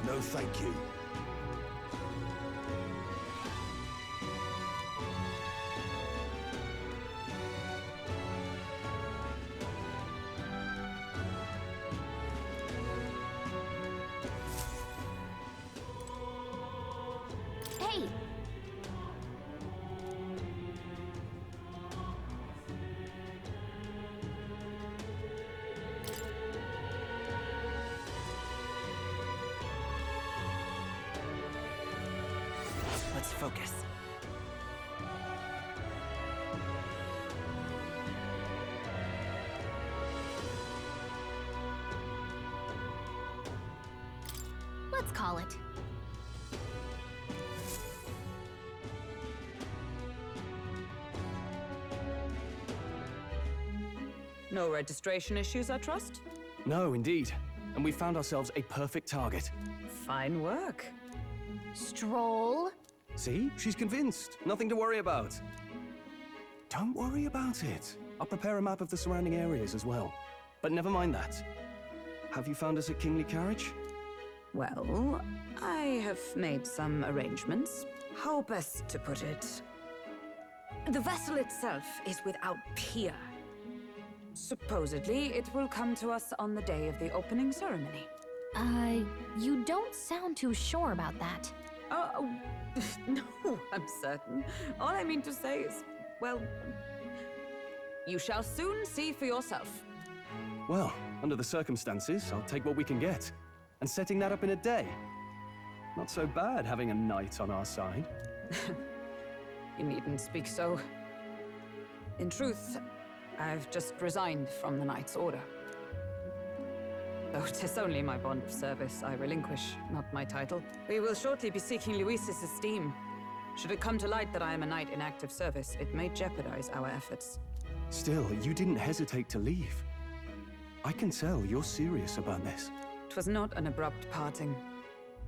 No thank you. Hey! Let's focus. Let's call it. No registration issues, I trust? No, indeed. And we found ourselves a perfect target. Fine work. Stroll. See? She's convinced. Nothing to worry about. Don't worry about it. I'll prepare a map of the surrounding areas as well. But never mind that. Have you found us a kingly carriage? Well, I have made some arrangements. How best to put it? The vessel itself is without peer. Supposedly, it will come to us on the day of the opening ceremony. You don't sound too sure about that. Oh, no, I'm certain. All I mean to say is, well, you shall soon see for yourself. Well, under the circumstances, I'll take what we can get. And setting that up in a day. Not so bad having a knight on our side. You needn't speak so. In truth, I've just resigned from the Knight's Order. Though 'tis only my bond of service I relinquish, not my title. We will shortly be seeking Luis's esteem. Should it come to light that I am a knight in active service, it may jeopardize our efforts. Still, you didn't hesitate to leave. I can tell you're serious about this. It was not an abrupt parting.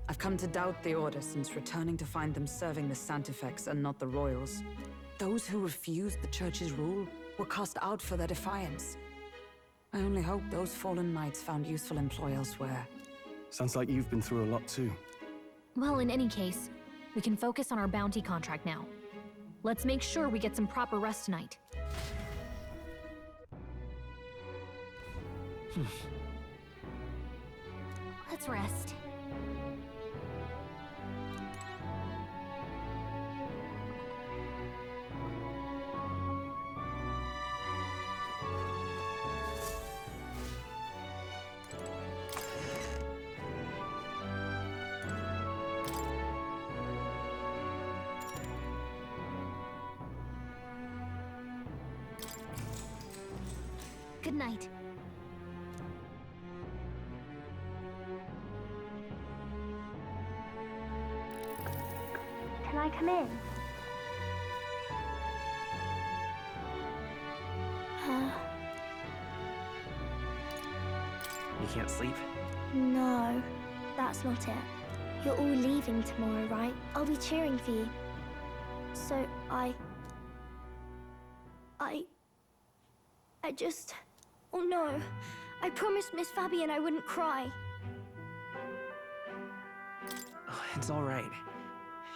I've come to doubt the Order since returning to find them serving the Santifex and not the Royals. Those who refused the Church's rule were cast out for their defiance. I only hope those fallen knights found useful employ elsewhere. Sounds like you've been through a lot too. Well, in any case, we can focus on our bounty contract now. Let's make sure we get some proper rest tonight. Let's rest. Good night. Can I come in? You can't sleep? No, that's not it. You're all leaving tomorrow, right? I'll be cheering for you. So I just... Oh no. I promised Miss Fabian I wouldn't cry. Oh, it's all right.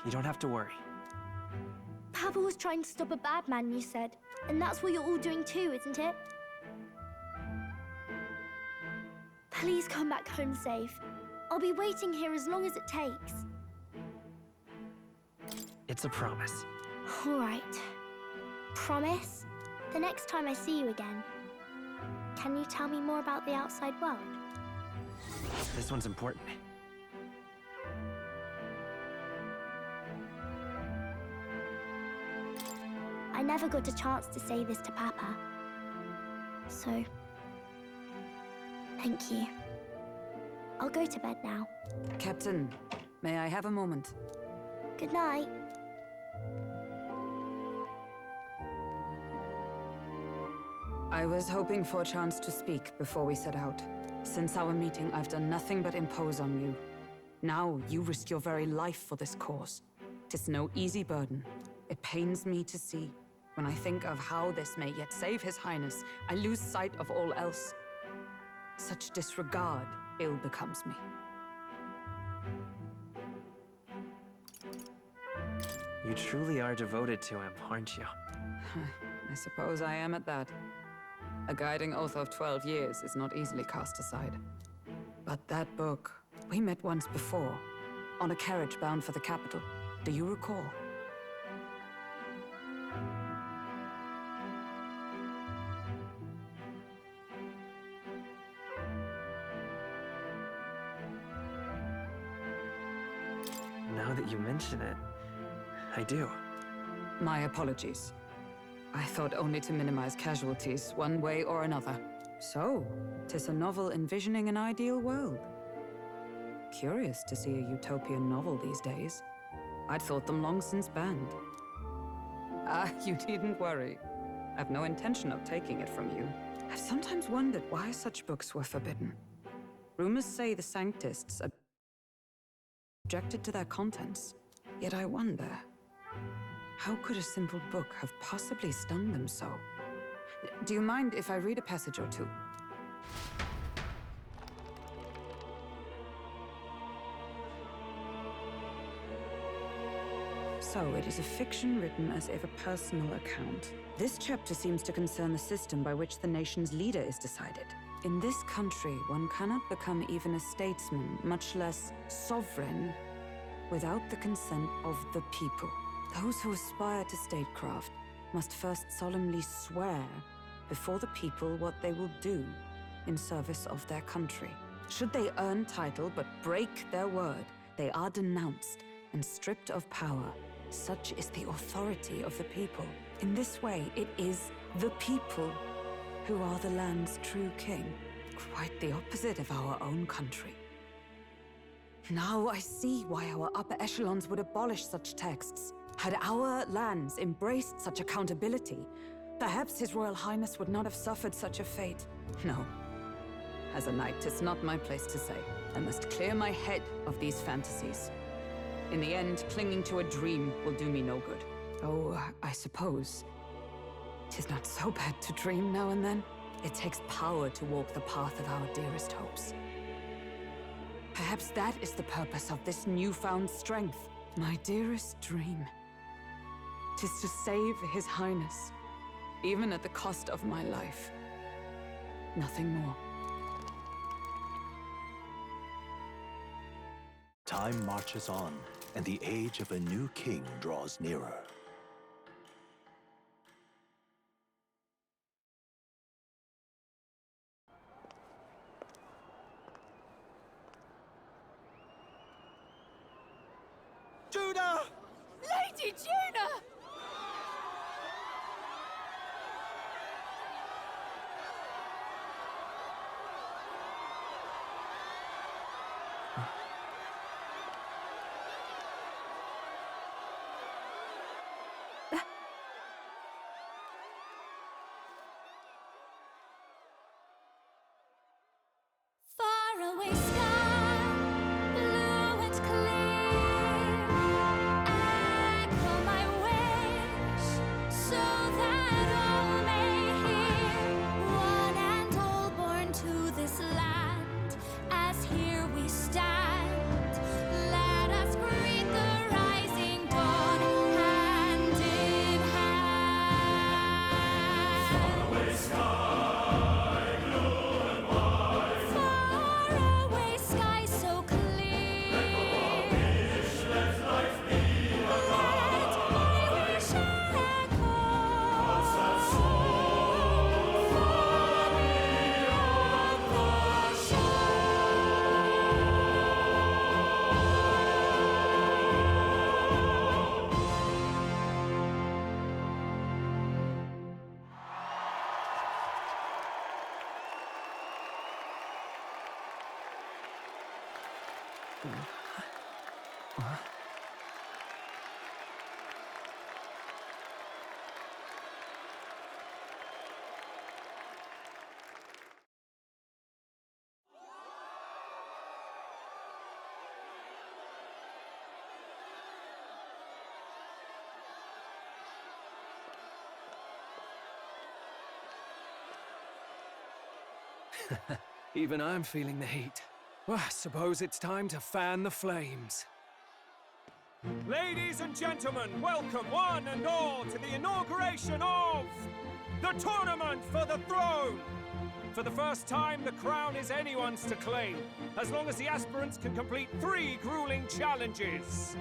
You don't have to worry. Papa was trying to stop a bad man, you said. And that's what you're all doing too, isn't it? Please come back home safe. I'll be waiting here as long as it takes. It's a promise. All right. Promise? The next time I see you again, can you tell me more about the outside world? This one's important. I never got a chance to say this to Papa. So, thank you. I'll go to bed now. Captain, may I have a moment? Good night. I was hoping for a chance to speak before we set out. Since our meeting, I've done nothing but impose on you. Now, you risk your very life for this cause. 'Tis no easy burden. It pains me to see. When I think of how this may yet save His Highness, I lose sight of all else. Such disregard ill becomes me. You truly are devoted to him, aren't you? I suppose I am at that. A guiding oath of 12 years is not easily cast aside. But that book, we met once before, on a carriage bound for the capital. Do you recall? Now that you mention it, I do. My apologies. I thought only to minimize casualties, one way or another. So, 'tis a novel envisioning an ideal world. Curious to see a utopian novel these days. I'd thought them long since banned. Ah, you needn't worry. I've no intention of taking it from you. I've sometimes wondered why such books were forbidden. Rumors say the Sanctists objected to their contents. Yet I wonder, how could a simple book have possibly stung them so? Do you mind if I read a passage or two? So, it is a fiction written as if a personal account. This chapter seems to concern the system by which the nation's leader is decided. In this country, one cannot become even a statesman, much less sovereign, without the consent of the people. Those who aspire to statecraft must first solemnly swear before the people what they will do in service of their country. Should they earn title but break their word, they are denounced and stripped of power. Such is the authority of the people. In this way, it is the people who are the land's true king. Quite the opposite of our own country. Now I see why our upper echelons would abolish such texts. Had our lands embraced such accountability, perhaps His Royal Highness would not have suffered such a fate. No. As a knight, it's not my place to say. I must clear my head of these fantasies. In the end, clinging to a dream will do me no good. Oh, I suppose 'tis not so bad to dream now and then. It takes power to walk the path of our dearest hopes. Perhaps that is the purpose of this newfound strength. My dearest dream. 'Tis to save His Highness, even at the cost of my life. Nothing more. Time marches on, and the age of a new king draws nearer. Judah! Lady Juna! Faraway sky, blue and clear. Echo my wish, so that all may hear. One and all born to this land, as here we stand. Let us greet the rising dawn, hand in hand. Faraway sky so clear. Let my wish echo far beyond the Even I'm feeling the heat. Well, I suppose it's time to fan the flames. Ladies and gentlemen, welcome one and all to the inauguration of the Tournament for the Throne! For the first time, the crown is anyone's to claim, as long as the aspirants can complete 3 grueling challenges.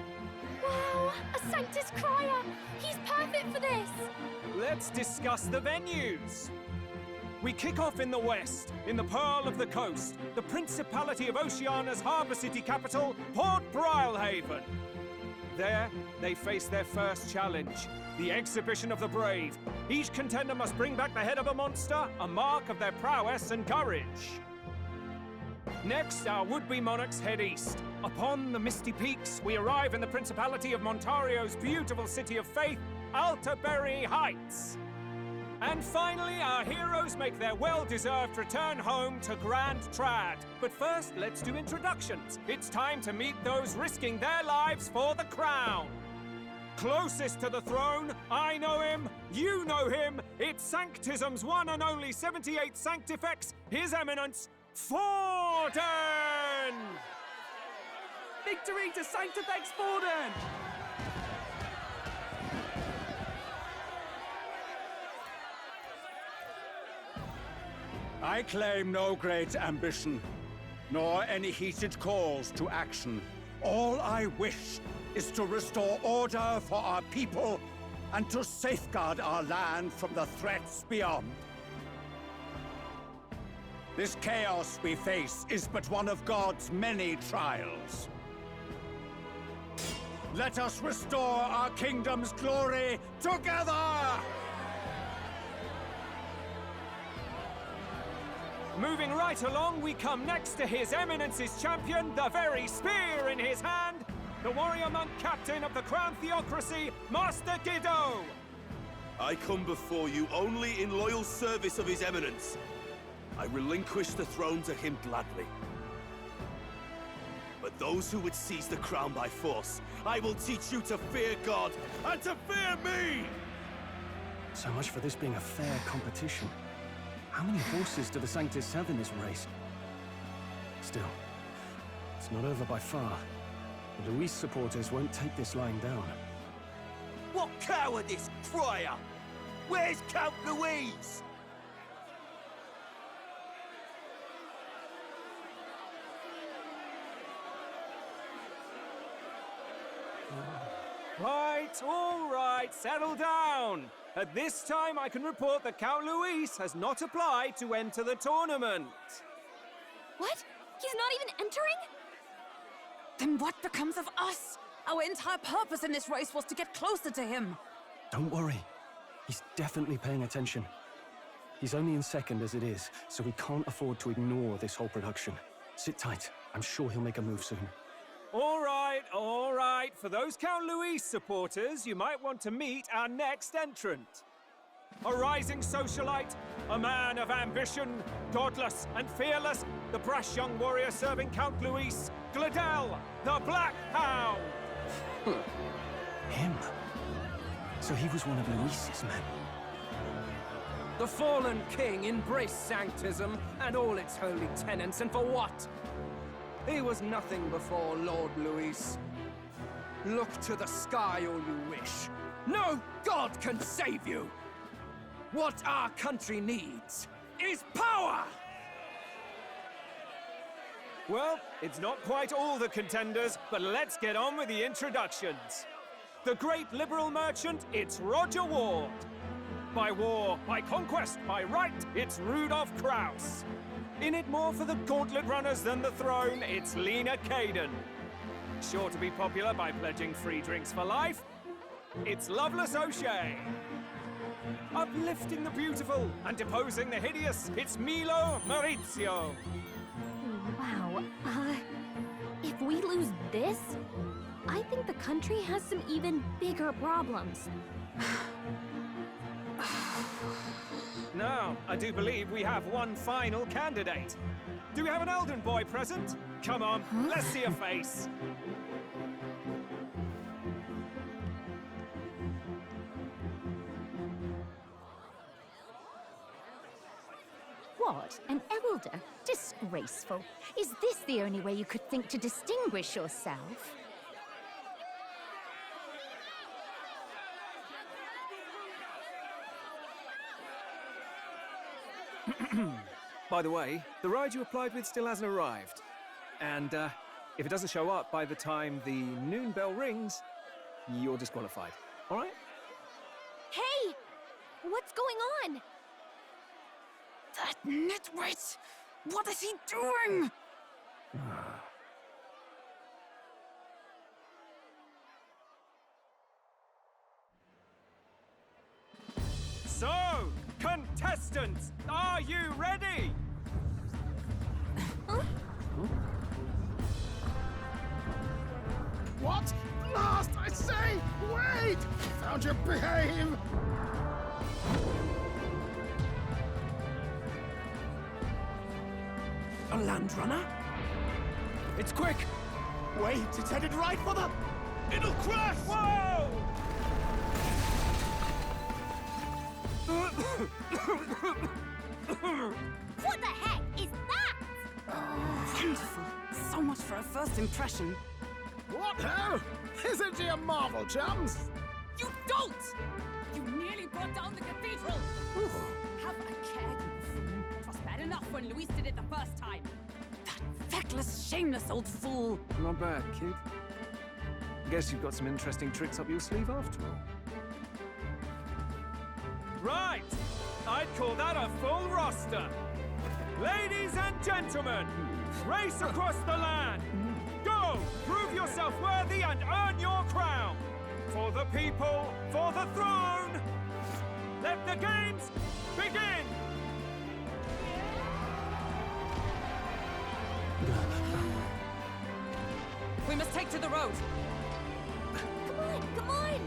Wow, a Sanctus Crier! He's perfect for this! Let's discuss the venues. We kick off in the west, in the Pearl of the Coast, the Principality of Oceania's harbour city capital, Port Brilehaven. There, they face their first challenge, the Exhibition of the Brave. Each contender must bring back the head of a monster, a mark of their prowess and courage. Next, our would-be monarchs head east. Upon the misty peaks, we arrive in the Principality of Montario's beautiful city of faith, Altaberry Heights. And finally, our heroes make their well-deserved return home to Grand Trad. But first, let's do introductions. It's time to meet those risking their lives for the crown. Closest to the throne, I know him, you know him. It's Sanctism's one and only 78th Sanctifex, His Eminence, Forden! Victory to Sanctifex Forden! I claim no great ambition, nor any heated calls to action. All I wish is to restore order for our people and to safeguard our land from the threats beyond. This chaos we face is but one of God's many trials. Let us restore our kingdom's glory together! Moving right along, we come next to His Eminence's champion, the very spear in his hand, the warrior monk captain of the Crown Theocracy, Master Giddo! I come before you only in loyal service of His Eminence. I relinquish the throne to him gladly. But those who would seize the crown by force, I will teach you to fear God and to fear me! So much for this being a fair competition. How many horses do the Sanctus have in this race? Still, it's not over by far. The Luis supporters won't take this lying down. What cowardice, Crier! Where's Count Louise? All right, settle down. At this time, I can report that Count Luis has not applied to enter the tournament. What? He's not even entering? Then what becomes of us? Our entire purpose in this race was to get closer to him. Don't worry. He's definitely paying attention. He's only in second as it is, so we can't afford to ignore this whole production. Sit tight. I'm sure he'll make a move soon. All right. For those Count Luis supporters, you might want to meet our next entrant. A rising socialite, a man of ambition, godless and fearless, the brash young warrior serving Count Luis, Gladel, the Black Hound! Him? So he was one of Luis's men. The fallen king embraced Sanctism and all its holy tenets, and for what? He was nothing before Lord Luis. Look to the sky all you wish. No god can save you! What our country needs is power! Well, it's not quite all the contenders, but let's get on with the introductions. The great liberal merchant, it's Roger Ward. By war, by conquest, by right, it's Rudolph Kraus. In it more for the gauntlet runners than the throne, it's Lena Caden. Sure to be popular by pledging free drinks for life, it's Loveless O'Shea. Uplifting the beautiful and deposing the hideous, it's Milo Maurizio. Wow. If we lose this, I think the country has some even bigger problems. Now, I do believe we have one final candidate. Do we have an Elden boy present? Come on, let's see a face. What? An elder? Disgraceful. Is this the only way you could think to distinguish yourself? By the way, the ride you applied with still hasn't arrived. And, if it doesn't show up by the time the noon bell rings, you're disqualified. All right? Hey! What's going on? That nitwit! What is he doing? So, contestants, are you ready? What? Last, I say! Wait! Found you, behave! A land runner? It's quick! Wait, it's headed right for the... It'll crash! Whoa! What the heck is that? Wonderful. So much for a first impression. What hell? Isn't he a marvel, chums? You don't! You nearly brought down the cathedral! Have a care, you fool. It was bad enough when Luis did it the first time. That feckless, shameless old fool. Not bad, kid. Guess you've got some interesting tricks up your sleeve after all. Right! I'd call that a full roster. Ladies and gentlemen, race across the land. Go! Prove yourself worthy and earn your crown. For the people, for the throne. Let the games begin! We must take to the road. Come on, come on!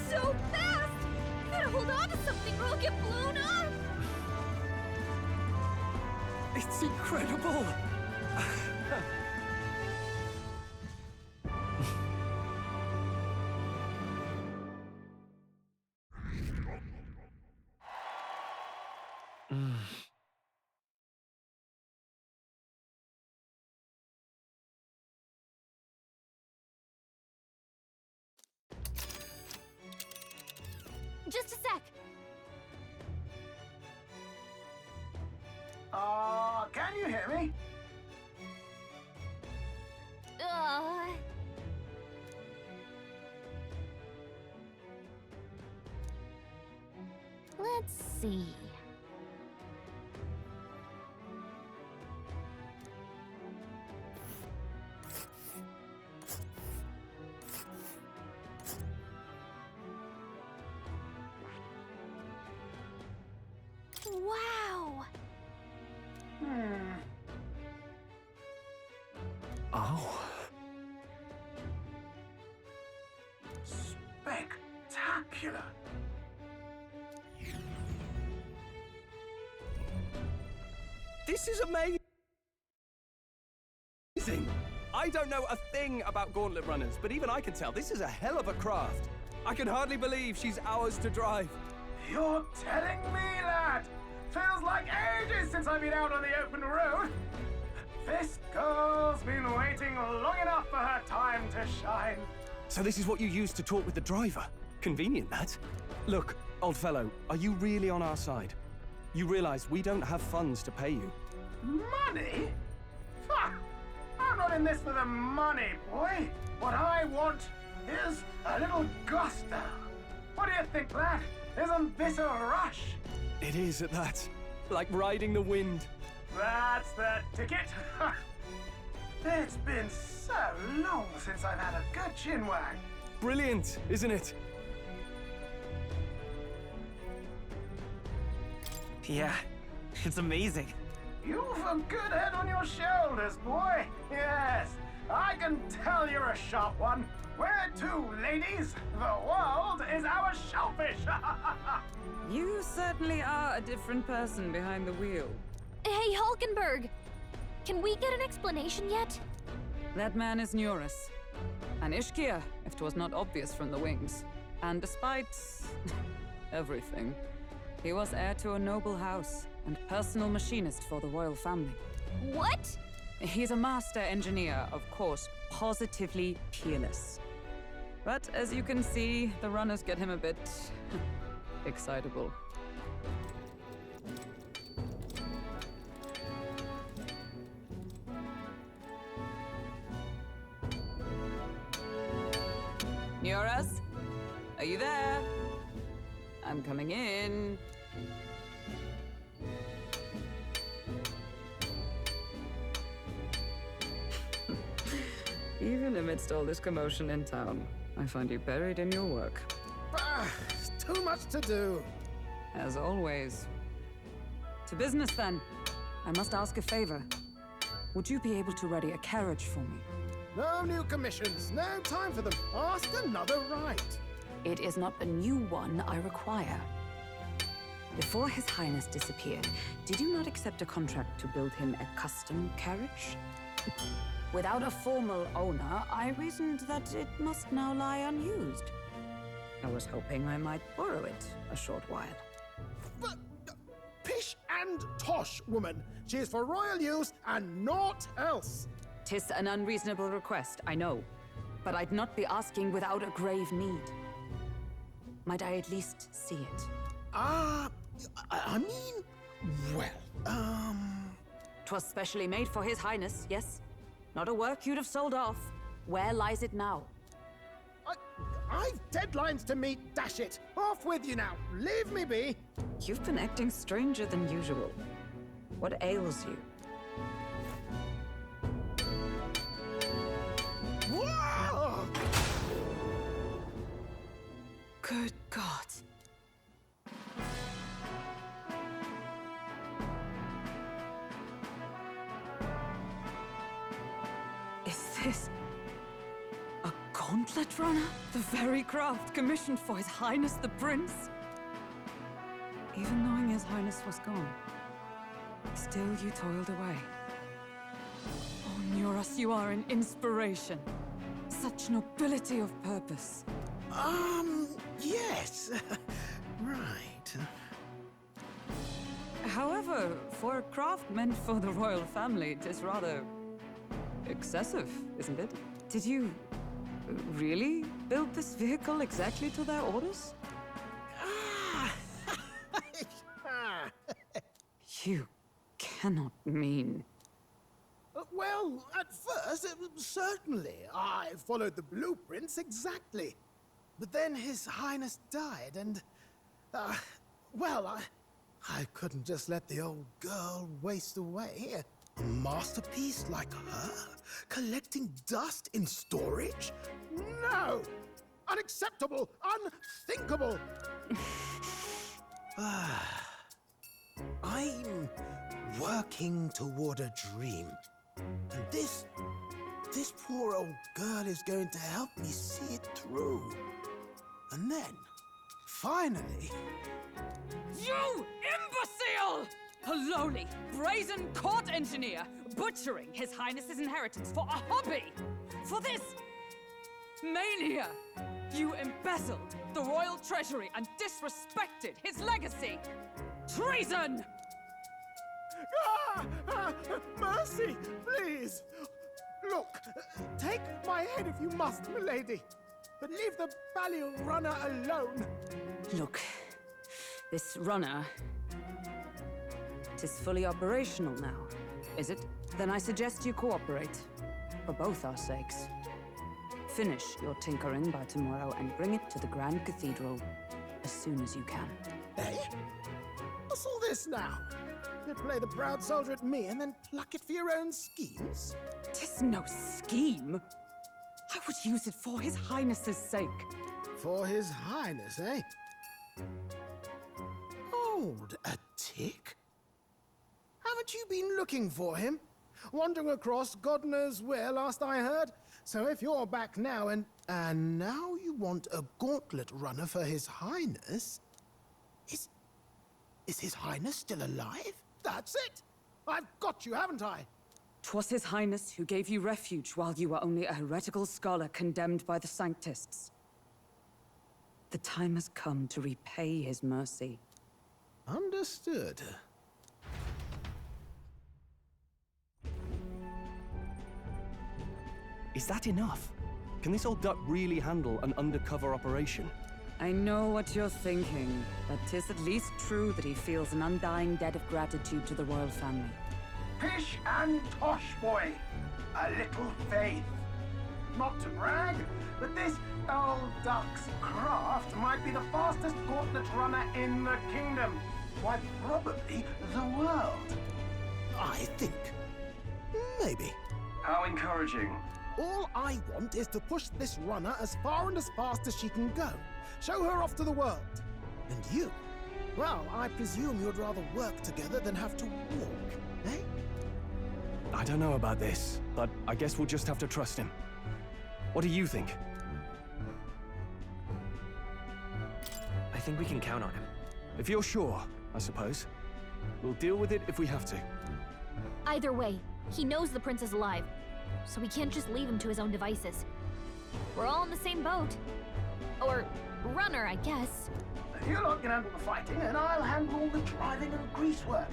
So fast! Gotta hold on to something or I'll get blown up! It's incredible! Just a sec. Can you hear me? Let's see. Wow! Oh. Spectacular. This is amazing! I don't know a thing about gauntlet runners, but even I can tell this is a hell of a craft. I can hardly believe she's ours to drive. You're telling me that? Feels like ages since I've been out on the open road. This girl's been waiting long enough for her time to shine. So this is what you use to talk with the driver? Convenient, that. Look, old fellow, are you really on our side? You realize we don't have funds to pay you. Money? Ha! I'm not in this for the money, boy. What I want is a little gusto. What do you think, lad? Isn't this a rush? It is at that. Like riding the wind. That's the ticket. It's been so long since I've had a good chinwag. Brilliant, isn't it? Yeah, it's amazing. You've a good head on your shoulders, boy. Yes, I can tell you're a sharp one. Where to, ladies? The world is our shellfish. You certainly are a different person behind the wheel. Hey, Hulkenberg! Can we get an explanation yet? That man is Neurus. An Ishkia, if 'twas not obvious from the wings. And despite everything, he was heir to a noble house and personal machinist for the royal family. What? He's a master engineer, of course, positively peerless. But as you can see, the runners get him a bit excitable. Nioras? Are you there? I'm coming in. Even amidst all this commotion in town, I find you buried in your work. Too much to do. As always. To business, then. I must ask a favor. Would you be able to ready a carriage for me? No new commissions. No time for them. Ask another right. It is not a new one I require. Before His Highness disappeared, did you not accept a contract to build him a custom carriage? Without a formal owner, I reasoned that it must now lie unused. I was hoping I might borrow it a short while. But, pish and tosh, woman. She is for royal use and naught else. 'Tis an unreasonable request, I know. But I'd not be asking without a grave need. Might I at least see it? I mean, well, 'Twas specially made for His Highness, yes? Not a work you'd have sold off. Where lies it now? I've deadlines to meet, dash it! Off with you now! Leave me be! You've been acting stranger than usual. What ails you? Whoa! Good God. Is this a gauntlet runner? The very craft commissioned for His Highness the Prince? Even knowing His Highness was gone, still you toiled away. Oh, Nioras, you are an inspiration. Such nobility of purpose. Yes. Right. However, for a craft meant for the royal family, it is rather excessive, isn't it? Did you really build this vehicle exactly to their orders? You cannot mean... Well, at first, certainly. I followed the blueprints exactly. But then His Highness died, and... well, I couldn't just let the old girl waste away. A masterpiece like her? Collecting dust in storage? No! Unacceptable! Unthinkable! I'm working toward a dream. And this poor old girl is going to help me see it through. And then, finally... You imbecile! A lowly, brazen court engineer butchering His Highness's inheritance for a hobby! For this mania! You embezzled the royal treasury and disrespected his legacy! Treason! Mercy, please! Look, take my head if you must, milady. But leave the Balliol runner alone. Look, this runner... It is fully operational now, is it? Then I suggest you cooperate, for both our sakes. Finish your tinkering by tomorrow and bring it to the Grand Cathedral as soon as you can. Eh? What's all this now? You play the proud soldier at me and then pluck it for your own schemes? 'Tis no scheme. I would use it for His Highness's sake. For His Highness, eh? Hold a tick. Haven't you been looking for him? Wandering across God knows where, last I heard. So if you're back now and now you want a gauntlet runner for His Highness... Is His Highness still alive? That's it! I've got you, haven't I? 'Twas His Highness who gave you refuge while you were only a heretical scholar condemned by the Sanctists. The time has come to repay his mercy. Understood. Is that enough? Can this old duck really handle an undercover operation? I know what you're thinking, but 'tis at least true that he feels an undying debt of gratitude to the royal family. Pish and tosh, boy. A little faith. Not to brag, but this old duck's craft might be the fastest gauntlet runner in the kingdom. Why, probably the world. I think. Maybe. How encouraging. All I want is to push this runner as far and as fast as she can go. Show her off to the world. And you? Well, I presume you'd rather work together than have to walk, eh? I don't know about this, but I guess we'll just have to trust him. What do you think? I think we can count on him. If you're sure, I suppose. We'll deal with it if we have to. Either way, he knows the prince is alive, so we can't just leave him to his own devices. We're all in the same boat. Or runner, I guess. You lot can handle the fighting, and I'll handle all the driving and grease work.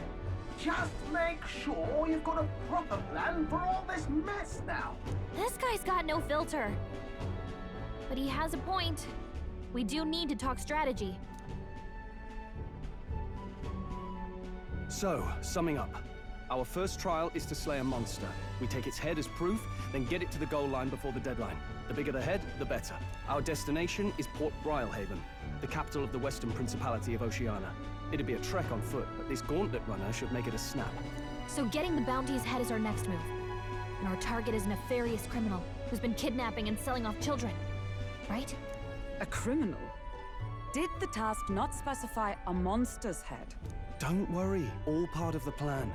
Just make sure you've got a proper plan for all this mess now. This guy's got no filter. But he has a point. We do need to talk strategy. So, summing up. Our first trial is to slay a monster. We take its head as proof, then get it to the goal line before the deadline. The bigger the head, the better. Our destination is Port Brilehaven, the capital of the Western Principality of Oceania. It'd be a trek on foot, but this gauntlet runner should make it a snap. So getting the bounty's head is our next move. And our target is a nefarious criminal who's been kidnapping and selling off children. Right? A criminal? Did the task not specify a monster's head? Don't worry, all part of the plan.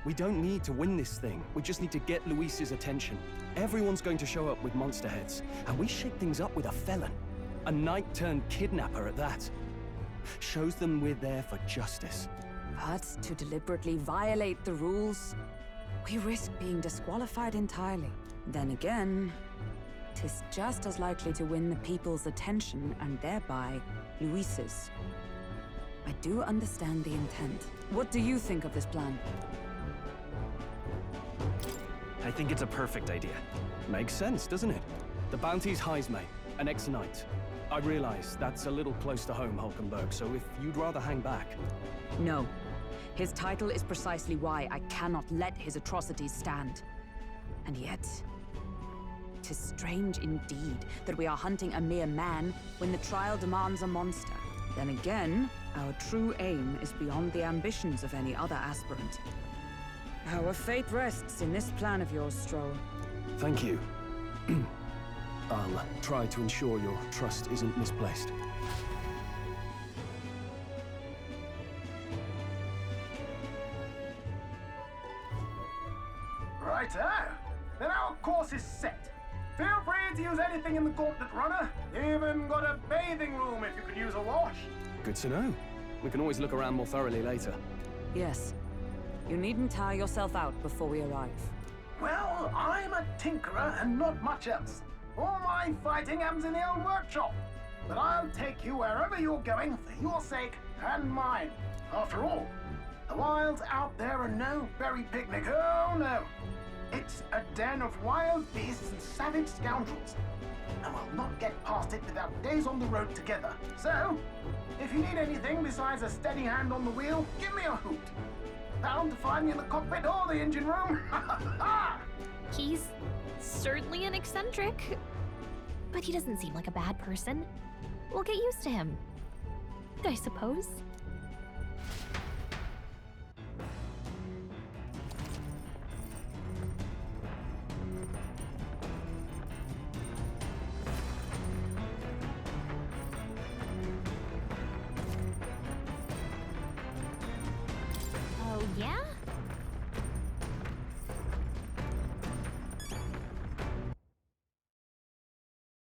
We don't need to win this thing. We just need to get Luis's attention. Everyone's going to show up with monster heads, and we shake things up with a felon. A knight-turned-kidnapper at that. Shows them we're there for justice. But to deliberately violate the rules, we risk being disqualified entirely. Then again, 'tis just as likely to win the people's attention and thereby Luis's. I do understand the intent. What do you think of this plan? I think it's a perfect idea. Makes sense, doesn't it? The bounty's Heismay, an ex-knight. I realize that's a little close to home, Hulkenberg, so if you'd rather hang back... No. His title is precisely why I cannot let his atrocities stand. And yet, 'tis strange indeed that we are hunting a mere man when the trial demands a monster. Then again, our true aim is beyond the ambitions of any other aspirant. Our fate rests in this plan of yours, Stroll. Thank you. I'll try to ensure your trust isn't misplaced. Righto. Then our course is set. Feel free to use anything in the gauntlet runner. Even got a bathing room if you could use a wash. Good to know. We can always look around more thoroughly later. Yes. You needn't tire yourself out before we arrive. Well, I'm a tinkerer and not much else. All my fighting happens in the old workshop. But I'll take you wherever you're going for your sake and mine. After all, the wilds out there are no berry picnic. Oh, no. It's a den of wild beasts and savage scoundrels. And we'll not get past it without days on the road together. So, if you need anything besides a steady hand on the wheel, give me a hoot. Bound to find me in the cockpit or the engine room. He's certainly an eccentric, but he doesn't seem like a bad person. We'll get used to him, I suppose.